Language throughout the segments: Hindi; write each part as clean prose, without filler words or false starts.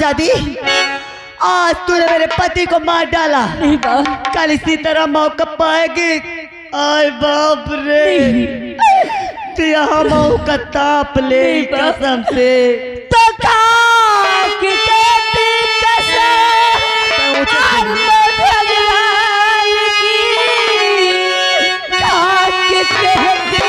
हरामजादी, आज तूने मेरे पति को मार डाला, कल इसी तरह मौका पाएगी। आय बाप रे, तू यहाँ मौका ताप ले कसम से। तो खाक कहती कसम भगवान की, खाक कहती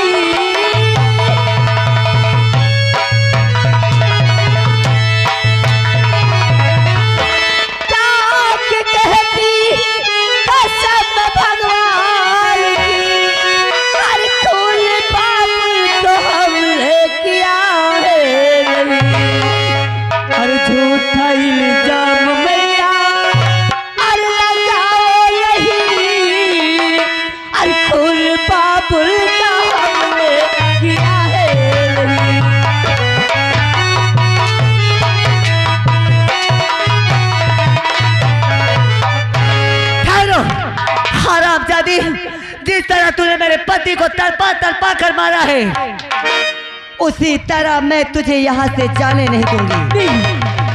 जिस तरह तूने मेरे पति को तड़पा तड़पा कर मारा है, उसी तरह मैं तुझे यहाँ से जाने नहीं दूंगी।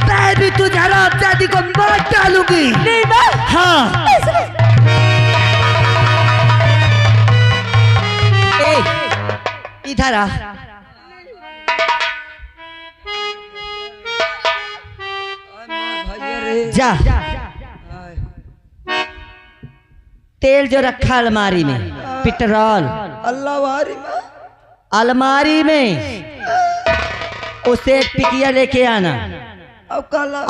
मैं भी तुझे हरामजादी को मार डालूंगी। हाँ, इधर आ। जा, तेल जो रखा अलमारी में, पेट्रोल अलमारी में, उसे टिकिया लेके आना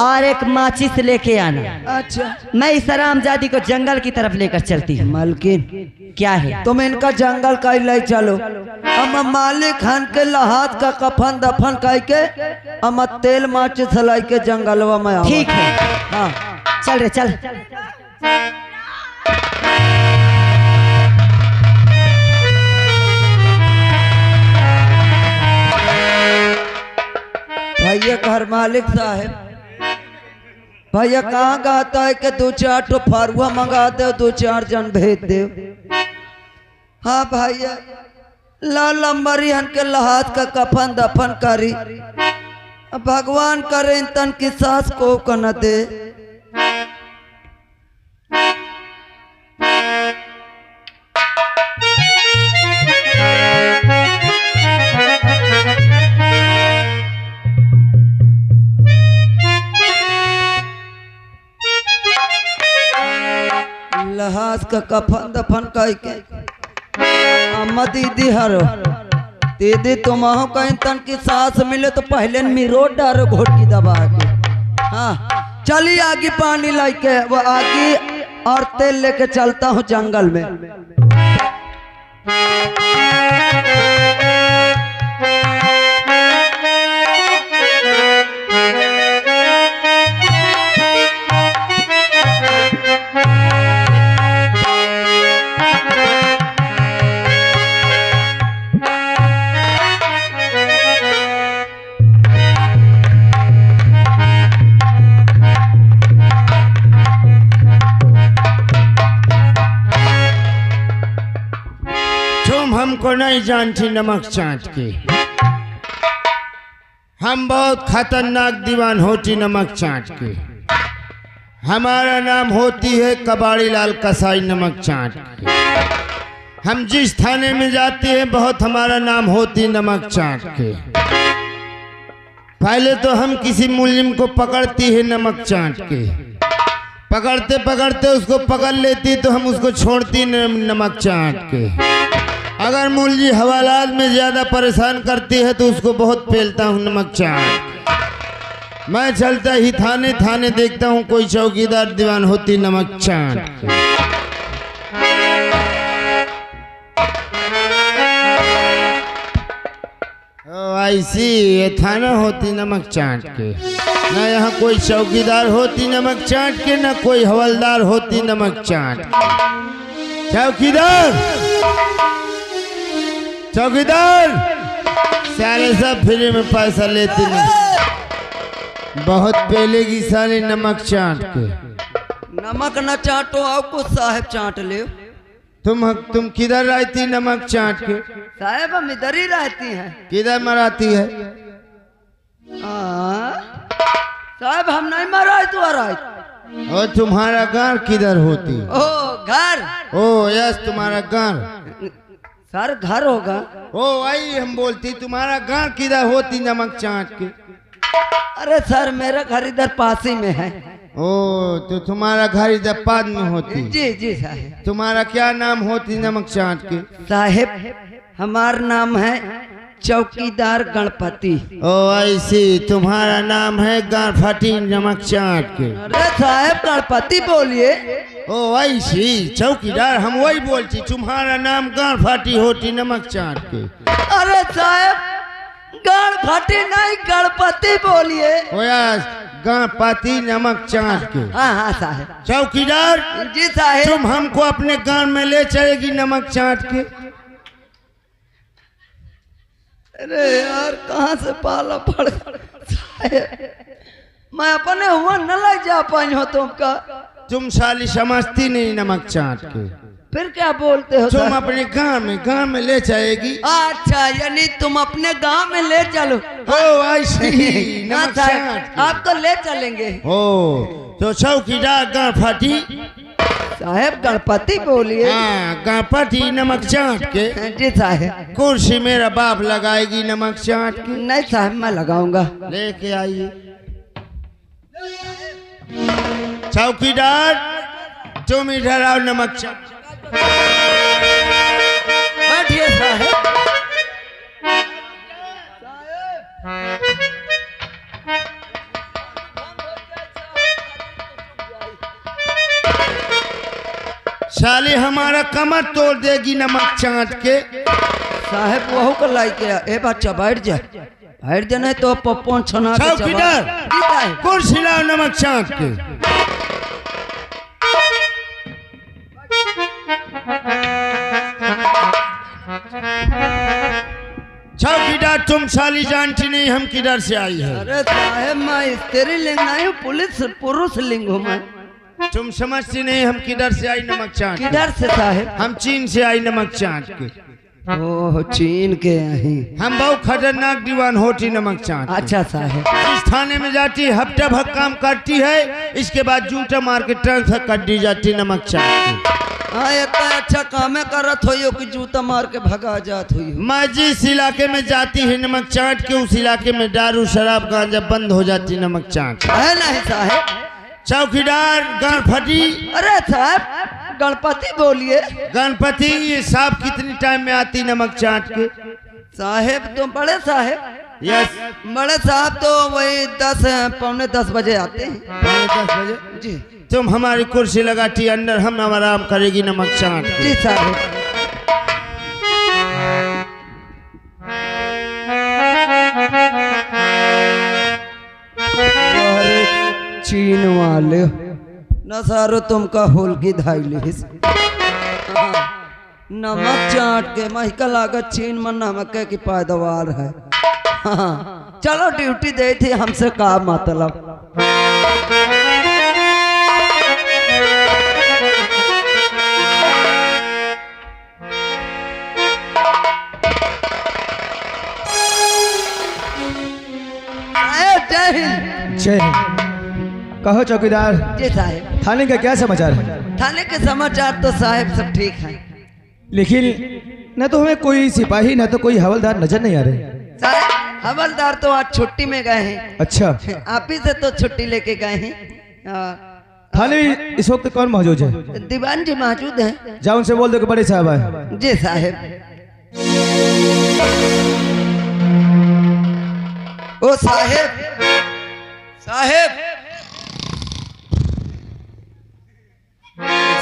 और एक माचिस लेके आना। अच्छा, मैं इस हरामजादी को जंगल की तरफ लेकर चलती हूँ। मालकिन क्या है? तुम इनका जंगल का ले चलो। हम मालिक खान के लहात का कफन दफन कह के हम तेल माचिस लाई के जंगलवा में। ठीक है, हाँ चल रे चल। भैया घर मालिक साहब, भैया कहाँ गाता है कि 2-4 ठो फारुआ मंगा दो, 2-4 जन भेज दे। हाँ भैया, ला लंबरी हन के लहात का कफन दफन करी। भगवान करे तन की सास को न दे। लहास का कफन दफन कह के अम्मा दीदी हरो दीदी तुम कहीं तन की सांस मिले तो पहले मिरो डारो घोट की दबा के। हाँ चलिए आगे पानी लाके वो आगे और तेल लेके चलता हूँ जंगल में। हमको नहीं जानती नमक चाट के, हम बहुत खतरनाक दीवान होती नमक चाट के। हमारा नाम होती है कबाड़ी लाल कसाई नमक चाट के। हम जिस थाने में जाते हैं बहुत हमारा नाम होती नमक चाट के। पहले तो हम किसी मुलजिम को पकड़ती है नमक चाट के, पकड़ते पकड़ते उसको पकड़ लेती तो हम उसको छोड़ती नमक चाट के। अगर मुलजी हवालात में ज्यादा परेशान करती है तो उसको बहुत पेलता हूँ नमक चाट। मैं चलता ही थाने थाने देखता हूँ कोई चौकीदार दीवान होती नमक चाट। ऐसी ये थाना होती नमक चाट के, ना यहाँ कोई चौकीदार होती नमक चाट के, ना कोई हवलदार होती नमक चाट। चौकीदार चौकीदार सारे सब फ्री में पैसा लेते नहीं, बहुत पहले की सारी नमक चाट के। नमक न चाटो आपको साहब चाट ले। तुम किधर रहती नमक चाट के? साहब हम इधर ही रहती हैं। किधर मराती है? साहब हम नहीं मारा तुम्हारा। और तुम्हारा घर किधर होती? ओ घर। ओ यस, तुम्हारा घर। सर घर होगा। ओ वही हम बोलती, तुम्हारा घर किधर होती नमक चाट के? अरे सर मेरा घर इधर पास ही में है। ओ तो तुम्हारा घर इधर पास में होती? जी जी साहब। तुम्हारा क्या नाम होती नमक चाट के? साहेब हमारा नाम है चौकीदार गणपति। ओ ऐसी तुम्हारा नाम है गणपति नमक चाट के? अरे साहब गणपति बोलिए। ओ ऐसी चौकीदार, हम वही बोलती, तुम्हारा नाम गणपति होती नमक चाट के? अरे साहब गणपति नहीं गणपति बोलिए। ओ यस, गणपति नमक चाट के। हाँ हाँ साहब। चौकीदार जी साहब। तुम हमको अपने गांव में ले चलेगी नमक चाट के? अरे यार कहाँ से पाला पड़ साहब, मैं अपने हुआ न लग जा पाई हो तुमका। तुम साली समझती नहीं नमक चाट के। फिर क्या बोलते हो तुम साहब? अपने गांव में ले जाएगी। अच्छा यानी तुम अपने गांव में ले चलो। ओ ऐसी हाँ नमक साहब चाट के। आपको ले चलेंगे। ओ तो चौकीदार गणपति। साहब गणपति बोलिए। हाँ गणपति नमक चाट के। जी साहब। कुर्सी मेरा बाप लगाएगी नमक चाट की? नहीं साहब मैं लगाऊंगा। लेके आइए। चौकीदार तुम इधर आओ नमक चाट। बैठिए साहब। साली हमारा कमर तोड़ देगी नमक चाट के। साहब वहू को लाई के ए बच्चा बैठ जा, बैठ जा नहीं तो पप्पन छना के चौकीदार जी साहब। कुर्सी लाओ नमक चाट के। चौकीदार तुम साली जानती नहीं हम किधर से आई है? अरे साहब मैं स्त्री लिंग नहीं हूँ, पुलिस पुरुष लिंग हूँ मैं। तुम समझती नहीं हम किधर से आई नमक चाट के? किधर से साहब? हम चीन से आई नमक चाट के। ओह चीन के आई। हम बहुत खतरनाक दीवान होती नमक चाट के। अच्छा साहब। इस थाने में जाती हफ्ता भर काम करती है, इसके बाद जूता मार के ट्रांसफर कर दी जाती नमक चाट के। हाँ इतना अच्छा काम करत हो कि जूता मार के भगा जात हुई। मैं जिस इलाके में जाती है नमक चाट के, उस इलाके में दारू शराब गांजा बंद हो जाती नमक चाट के। है नहीं साहब? चौकीदार गणपति। अरे साहब गणपति बोलिए। गणपति ये साहब कितनी टाइम में आती नमक चाट के? साहेब तो बड़े साहेब। यस बड़े साहब तो वही 10 पौने 10 बजे आते हैं। 10 बजे जी तुम हमारी कुर्सी लगाती अंदर, हम आराम करेगी नमक चाट के। जी साहब। चीन वाले न सारो तुमका होलगी धाइली नमक चाट के महका लागत चीन में नमक की पैदावार है। हाँ चलो ड्यूटी दे थी हमसे का मतलब। जय हिंद। जय हिंद। कहो चौकीदार, जी साहब। थाने का क्या समाचार है? थाने के समाचार तो साहब सब ठीक हैं, लेकिन न तो हमें कोई सिपाही न तो कोई हवलदार नजर नहीं आ रहे। साहब हवलदार तो आज छुट्टी में गए हैं। अच्छा आप ही से तो छुट्टी लेके गए हैं। थाने में इस वक्त कौन मौजूद है? दीवान जी मौजूद हैं। जाओ उनसे बोल दो कि बड़े साहब आए। जी साहब। ओ साहेब साहेब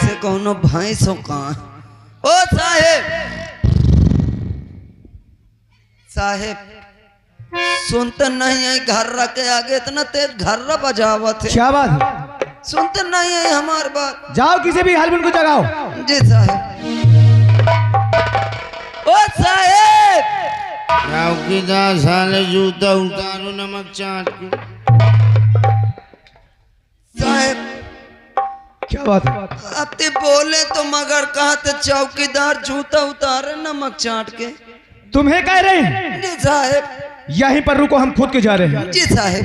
से कौनो भैंस हो कहाँ? ओ साहेब साहेब सुनते नहीं है घर्रा के आगे इतना तेज घर्रा बजावत है। क्या बात है? सुनते नहीं है हमारी बात। जाओ किसी भी हाल में उनको जगाओ। जी साहेब। ओ साहेब चौकीदार साले जूता उतारो नमक चाट के। साहेब क्या बात है? अब ते बोले तो मगर कहा तो चौकीदार जूता उतारे नमक चाट के। तुम्हें कह रहे हैं? जी साहेब। यहीं पर रुको, हम खुद के जा रहे हैं। जी साहेब।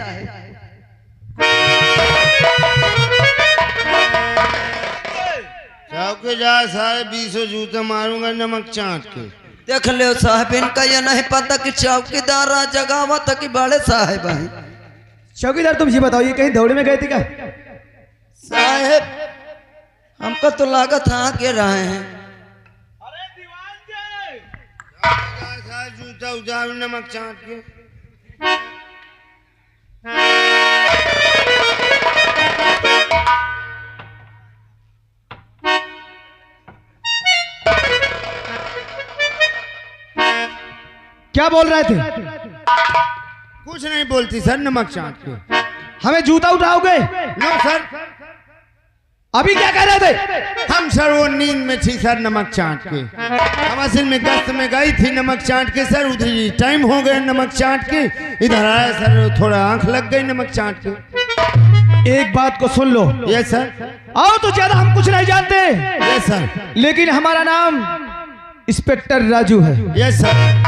जाओ के जा साहब 20 जूता मारूंगा नमक चाट के। देख ले साहब, इनका ये नहीं पता कि चौकीदार जगह था कि बड़े साहब हैं। चौकीदार तुम ये बताओ, ये कहीं दौड़े में गए थे क्या? साहब हमको तो लागत हाँ के रहे हैं। साहब जूता उतारू नमक चाट के। क्या बोल रहे थे? कुछ नहीं बोलती सर, नमक चाट के। हमें जूता उठाओगे? No sir. अभी क्या कह रहे थे? हम सर वो नींद में थी सर, नमक चाट के। हम असल में गश्त में गई थी नमक चाट के सर, उधर ही टाइम हो गया नमक चाट के। इधर आया सर, थोड़ा आंख लग गई नमक चाट के। एक बात को सुन लो। Yes sir. आओ तो ज्यादा हम कुछ नहीं जानते, यस सर। लेकिन हमारा नाम इंस्पेक्टर राजू है। Yes sir.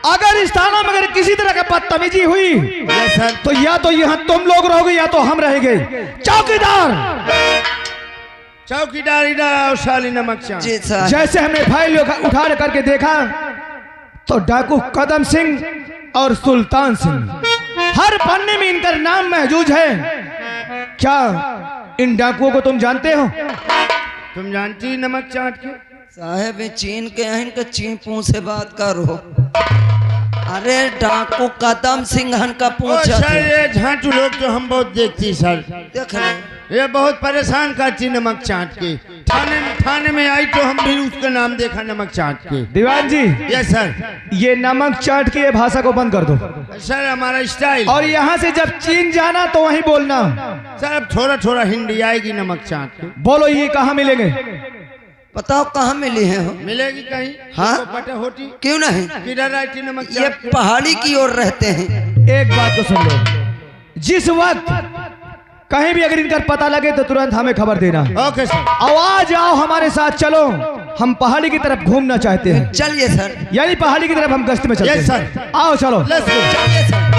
अगर इस थाना में अगर किसी तरह का बदतमीजी हुई यस सर। तो या तो यहाँ तुम लोग रहोगे या तो हम रहेंगे। चौकीदार! चौकीदार इधर आओ साली नमक चाट। जी साहब। जैसे हमने फाइल उठा करके देखा तो डाकू कदम सिंह और सुल्तान सिंह हर पन्ने में इनका नाम महजूद है। क्या इन डाकुओं को तुम जानते हो? तुम जानती नमक चाट के? साहब ये चीन के हैं, इनका चीपू से बात करो। अरे डाकू कदम सिंह का पूछा सर, ये झांटू लोग जो हम बहुत देखती सर, देख ले। ये बहुत परेशान करती नमक चाट के। थाने में आई तो हम भी उसका नाम देखा नमक चाट के। दीवान जी, यस सर। ये नमक चाट की ये भाषा को बंद कर दो सर, हमारा स्टाइल। और यहाँ से जब चीन जाना तो वहीं बोलना। सर अब थोड़ा थोड़ा हिंदी आएगी नमक चाट के। बोलो ये कहाँ मिलेंगे? बताओ कहाँ मिली है हो? मिलेगी कहीं? हाँ? तो पता होती। क्यों नहीं? किधर आई थी नमक ये चाट के? पहाड़ी की ओर रहते हैं। एक बात को सुन लो, जिस वक्त कहीं भी अगर इनका पता लगे तो तुरंत हमें खबर देना। Okay sir. आवाज आओ, हमारे साथ चलो, हम पहाड़ी की तरफ घूमना चाहते हैं। चलिए सर। यानी पहाड़ी की तरफ हम गश्त में चलते हैं। Yes sir. आओ चलो। Let's go. चलिए सर।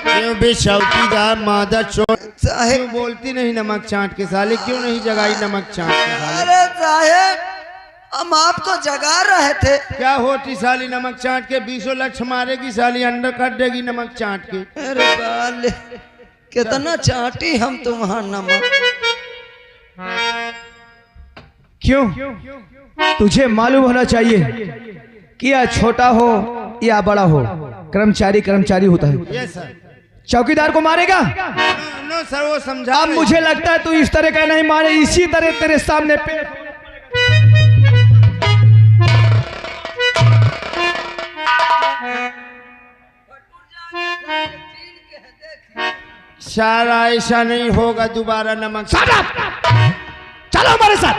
क्यों बे चौकीदार मादा चोर, साहब क्यों बोलती नहीं नमक चाट के साले? क्यों नहीं जगाई नमक चाट के साले? अरे साहब हम आपको जगा रहे थे। क्या होती साली नमक चाट के? 20 लक्ष्य मारेगी साली, अंडर कर देगी नमक चाट के। अरे बाल कितना चाटी हम तुम्हारा नमक। क्यों? तुझे मालूम होना चाहिए कि या छोटा हो या बड़ा हो, कर्मचारी कर्मचारी होता है। Yes sir. चौकीदार को मारेगा? नो सर, वो समझा। अब मुझे लगता है तू इस तरह का नहीं मारे, इसी तरह तेरे सामने पे सारा ऐसा नहीं होगा दोबारा नमक। चलो हमारे साथ।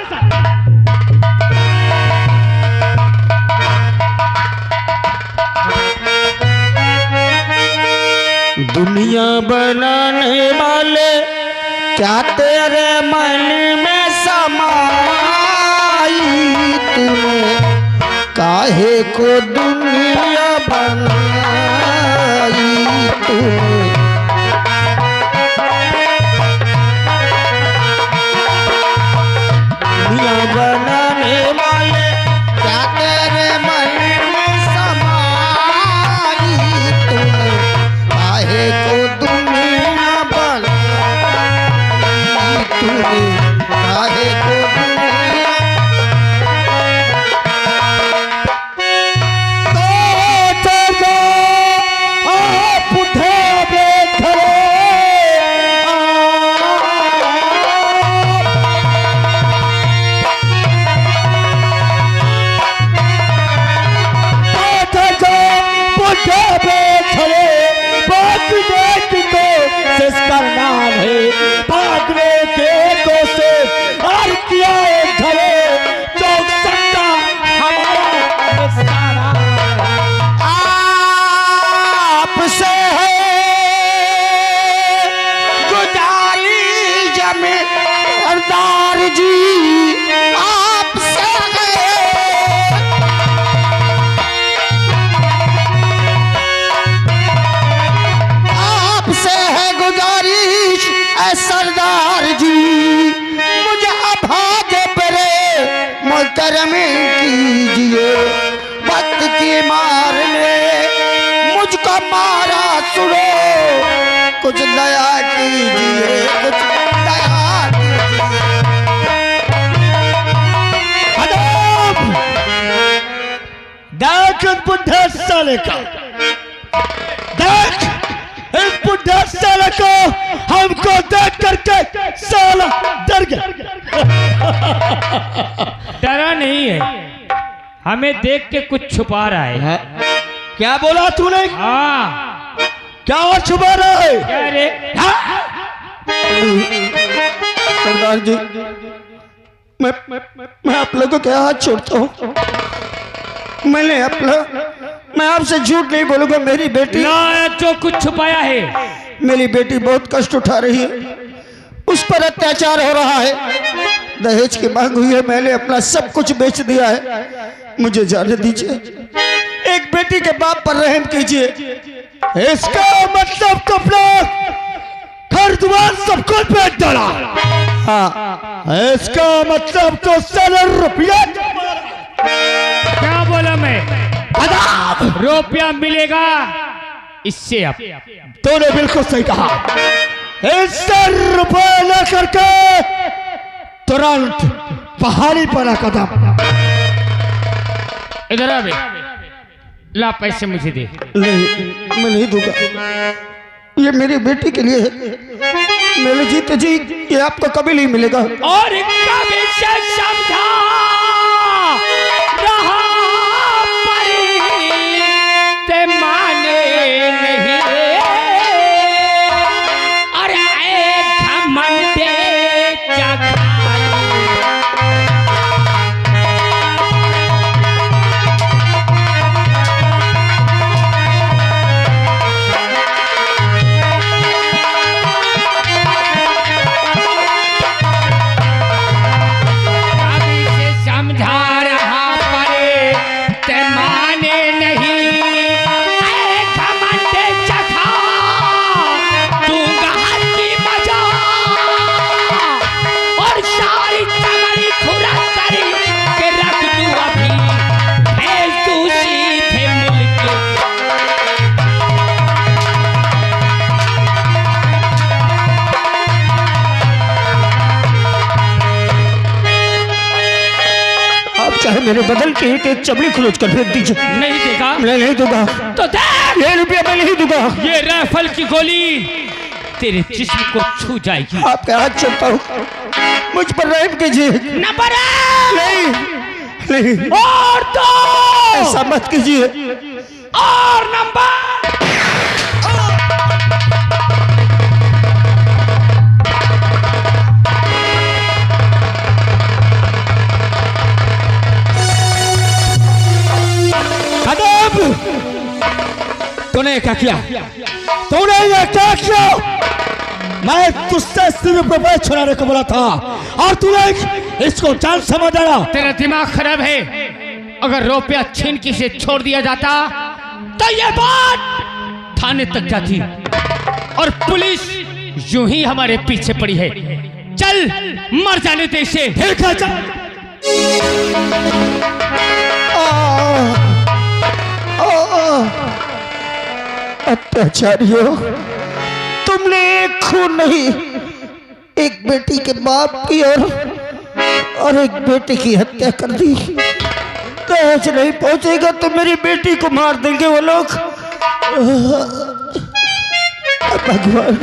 दुनिया बनाने वाले क्या तेरे मन में समाई, तूने काहे को दुनिया बनाई तूने। दुनिया बनाने वाले क्या तेरे मन में समाई, तूने काहे को दुनिया बनाई तूने, काहे को दुनिया। तो चलो आप उठे सुनो, कुछ दया कीजिए, कुछ दया कीजिए। देख इस बुढ़े साले का, देख इस बुढ़े साले को, हमको देख करके साला डर गया। डरा नहीं है, हमें देख के कुछ छुपा रहा है। क्या बोला तूने? हाँ क्या और छुपा रहा है? क्या रे? सरदार जी, मैं आप लोगों के हाथ छोड़ता हूँ। मैं आपसे झूठ नहीं बोलूंगा। मेरी बेटी, ना जो कुछ छुपाया है, मेरी बेटी बहुत कष्ट उठा रही है, उस पर अत्याचार हो रहा है, दहेज की मांग हुई है, मैंने अपना सब कुछ बेच दिया है, मुझे जाने दीजिए। एक बेटी के बाप पर रहम कीजिए। इसका मतलब तो अपना घर द्वार सब कुछ बेच डाला। हाँ, इसका मतलब तो साला रुपया। क्या बोला मैं? रुपया मिलेगा इससे। अब तूने बिल्कुल सही कहा। इससे रुपये लेकर के तुरंत पहाड़ी पर कदम। इधर आ बे, ला पैसे मुझे दे। नहीं, मैं नहीं दूंगा। ये मेरी बेटी के लिए है, मेरे जीते जी ये आपको कभी नहीं मिलेगा। और कभी से समझा रहा पर ते माने नहीं रे। अरे घमंडे जगह चाहे मेरे बदल के एक चमड़ी खरोच कर फेंक दीजिए। नहीं देगा? मैं नहीं दूंगा। तो देख, ये रुपया मैं नहीं दूंगा। ये राइफल की गोली तेरे जिस्म को छू जाएगी। आपके हाथ चलता हूँ, मुझ पर रहम कीजिए। नंबर नहीं, नहीं, और दो, ऐसा मत कीजिए। और नंबर तूने क्या किया? तूने ये क्या किया? मैं तुझसे सिर्फ रुपए छुड़ाने को बोला था और तूने इसको जान समझ आया। तेरा दिमाग खराब है। अगर रुपया छीन के से छोड़ दिया जाता तो ये बात थाने तक जाती और पुलिस यूं ही हमारे पीछे पड़ी है। चल मर जाने दे इसे। ठीक है, चल। अत्याचारियों, तुमने एक खून नहीं, एक बेटी के बाप की और एक बेटे की हत्या कर दी। दहेज नहीं पहुंचेगा तो मेरी बेटी को मार देंगे वो लोग। भगवान,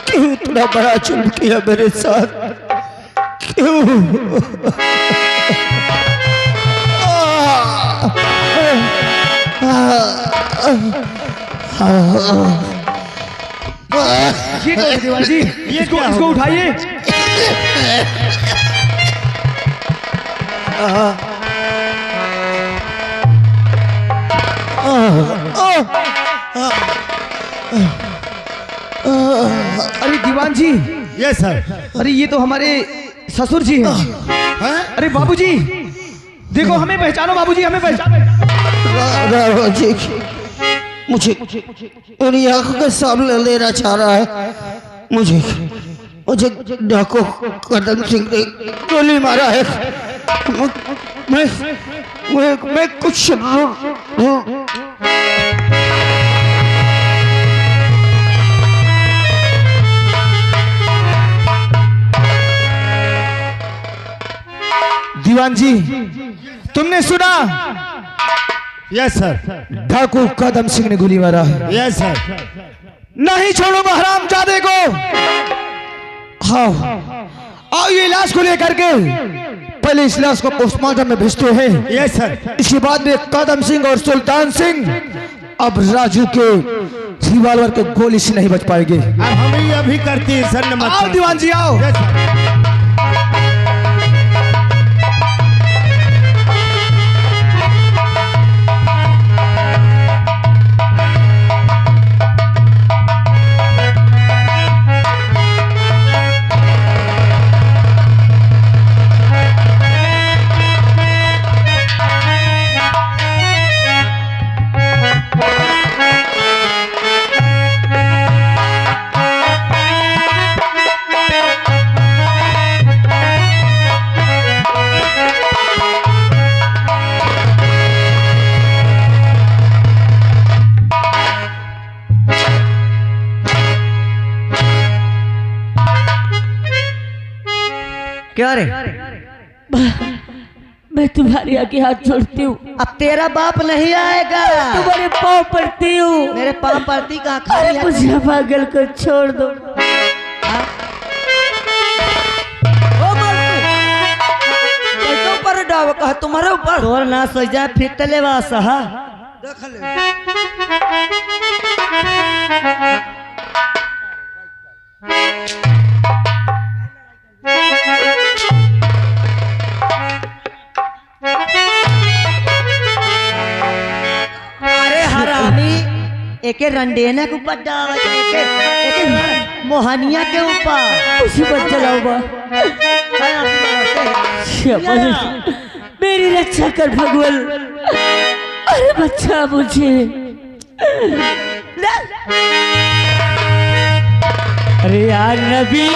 क्यों इतना बड़ा जुल्म किया मेरे साथ? क्यों? ये कौन है दीवान जी? ये इसको उठाइए। अरे दीवान जी, यस सर। अरे ये तो हमारे ससुर जी हैं। अरे बाबूजी, देखो हमें पहचानो। बाबूजी हमें पहचानो। जी, मुझे उन्हीं आंखों के सामने लेना चाह रहा है। मुझे डाकू कदम सिंह ने गोली मारा है। मैं कुछ दीवान जी, तुमने सुना? Yes sir. डाकू कदम सिंह ने गोली मारा है। Yes sir. नहीं छोड़ूंगा हरामजादे को। हाँ, आओ ये लाश को लेकर के पहले इस लाश को पोस्टमार्टम में भेजते हैं। Yes sir. इसके बाद में कदम सिंह और सुल्तान सिंह अब राजू के रिवॉल्वर के गोली से नहीं बच पाएंगे। अब हम ये अभी करती है सर। नमक आओ दीवान जी आओ। Yes sir. क्या रे? मैं तुम्हारे आगे हाथ जोड़ती हूँ। अब तेरा बाप नहीं आएगा। तुम्हारे पाँव पड़ती हूँ। मेरे पाँव पड़ती कहाँ? अरे खाली मुझे पागल को छोड़ दो। ऊपर डाव कहा तुम्हारे ऊपर तोर ना सो जाए फिर तले वासा। देख ले। अरे हरामी, एके रंडेना के ऊपर डाल, एके मोहनिया के ऊपर। उसी पर चलाओ बा। मेरी रक्षा कर भगवान। अरे बच्चा मुझे। अरे यार नबी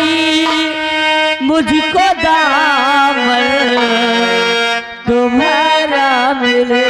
मुझको दामन तुम्हारा मिले।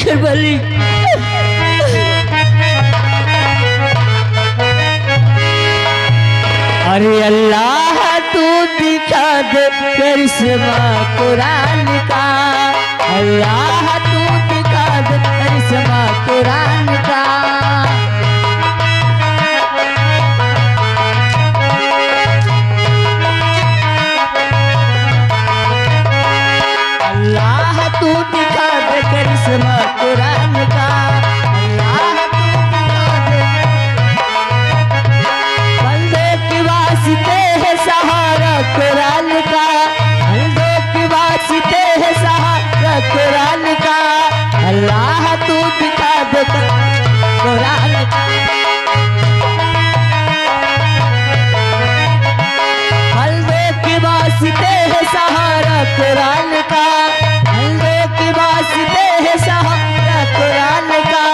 करबली अरे अल्लाह तू दिखा दे करिश्मा कुरान का। अल्लाह तू दिखा दे करिश्मा कुरान का। अल्लाह तू दिखा दे करिश्मा कुरान का। अल्लाह तू दिखा दे बंदे के वास्ते है सहारा कुरान का। बंदे के वास्ते है सहारा कुरान का। अल्लाह तू दिखा दे कुरान का, बंदों के वास्ते है सहारा कुरान का।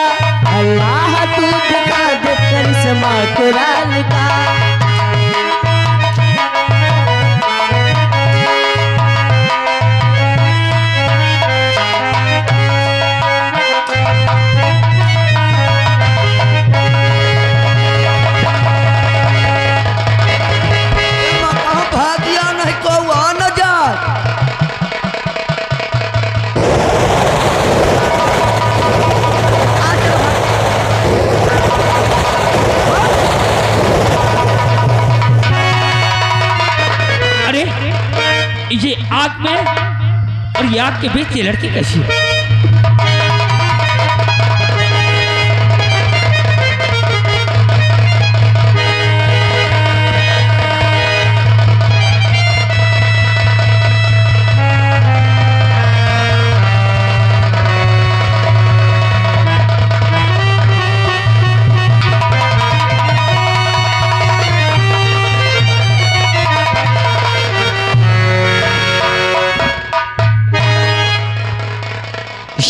अल्लाह तू दिखा दे करिश्मा कुरान का। ये आग में और ये आग के बीच ये लड़की कैसी है?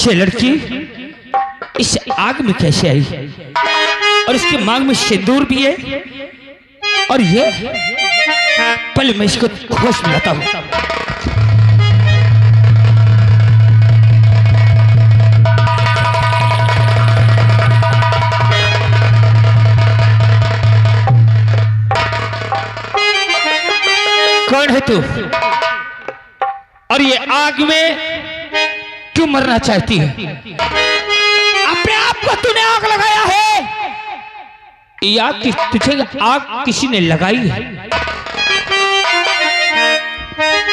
ये लड़की इस आग में कैसे आई और इसके मांग में सिंदूर भी है और ये पहले मैं इसको होश में लाता हूं। कौन है तू और ये आग में क्यों मरना चाहती है? अपने आप को तूने आग लगाया है या तुझे आग किसी ने लगाई है?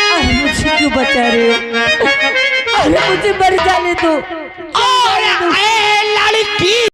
अरे मुझे क्यों बचा रहे हो? अरे मुझे मर जाने दो। लड़की